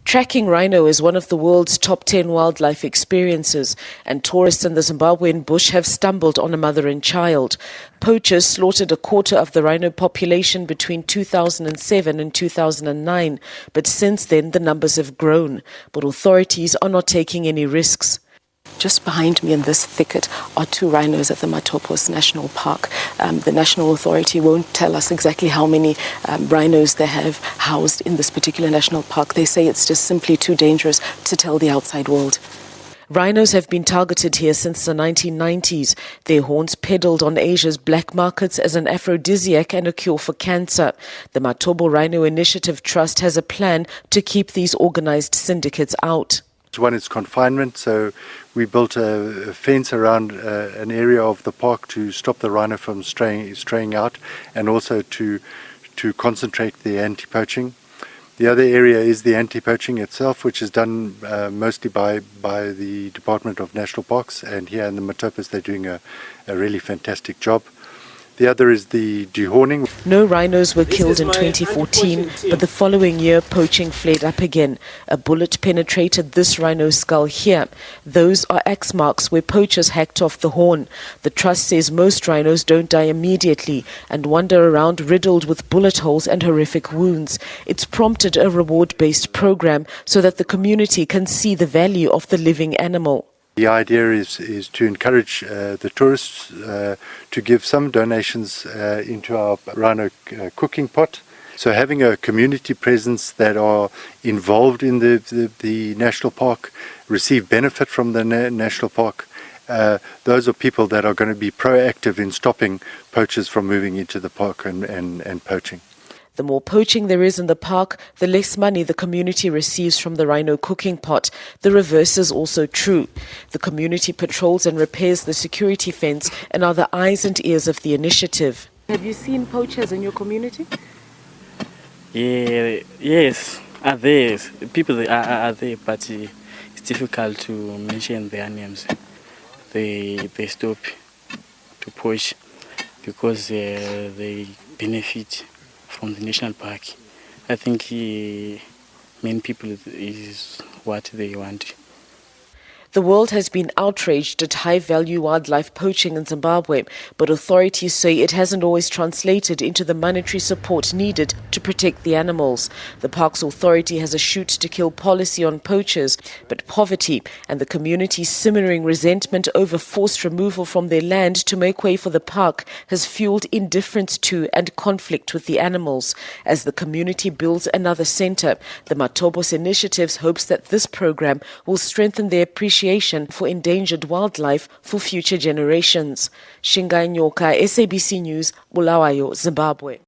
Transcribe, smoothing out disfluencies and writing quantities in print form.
Tracking rhino is one of the world's top 10 wildlife experiences, and tourists in the Zimbabwean bush have stumbled on a mother and child. Poachers slaughtered a quarter of the rhino population between 2007 and 2009, but since then the numbers have grown. But authorities are not taking any risks. Just behind me in this thicket are 2 rhinos at the Matopos National Park. The National Authority won't tell us exactly how many rhinos they have housed in this particular national park. They say it's just simply too dangerous to tell the outside world. Rhinos have been targeted here since the 1990s. Their horns peddled on Asia's black markets as an aphrodisiac and a cure for cancer. The Matobo Rhino Initiative Trust has a plan to keep these organized syndicates out. One is confinement, so we built a fence around an area of the park to stop the rhino from straying out, and also to concentrate the anti-poaching. The other area is the anti-poaching itself, which is done mostly by the Department of National Parks, and here in the Matopos they're doing a really fantastic job. The other is the dehorning. No rhinos were killed in 2014, but the following year poaching flared up again. A bullet penetrated this rhino's skull here. Those are axe marks where poachers hacked off the horn. The trust says most rhinos don't die immediately and wander around riddled with bullet holes and horrific wounds. It's prompted a reward-based program so that the community can see the value of the living animal. The idea is to encourage the tourists to give some donations into our rhino cooking pot. So having a community presence that are involved in the national park, receive benefit from the national park, those are people that are going to be proactive in stopping poachers from moving into the park and poaching. The more poaching there is in the park, the less money the community receives from the rhino cooking pot. The reverse is also true. The community patrols and repairs the security fence and are the eyes and ears of the initiative. Have you seen poachers in your community? Yes, are there. People are there, but it's difficult to mention their names. They stop to poach because they benefit from the national park. I think many people is what they want. The world has been outraged at high-value wildlife poaching in Zimbabwe, but authorities say it hasn't always translated into the monetary support needed to protect the animals. The park's authority has a shoot-to-kill policy on poachers, but poverty and the community's simmering resentment over forced removal from their land to make way for the park has fueled indifference to and conflict with the animals. As the community builds another center, the Matopos Initiative hopes that this program will strengthen their appreciation for endangered wildlife for future generations. Shingai Nyoka, SABC News, Bulawayo, Zimbabwe.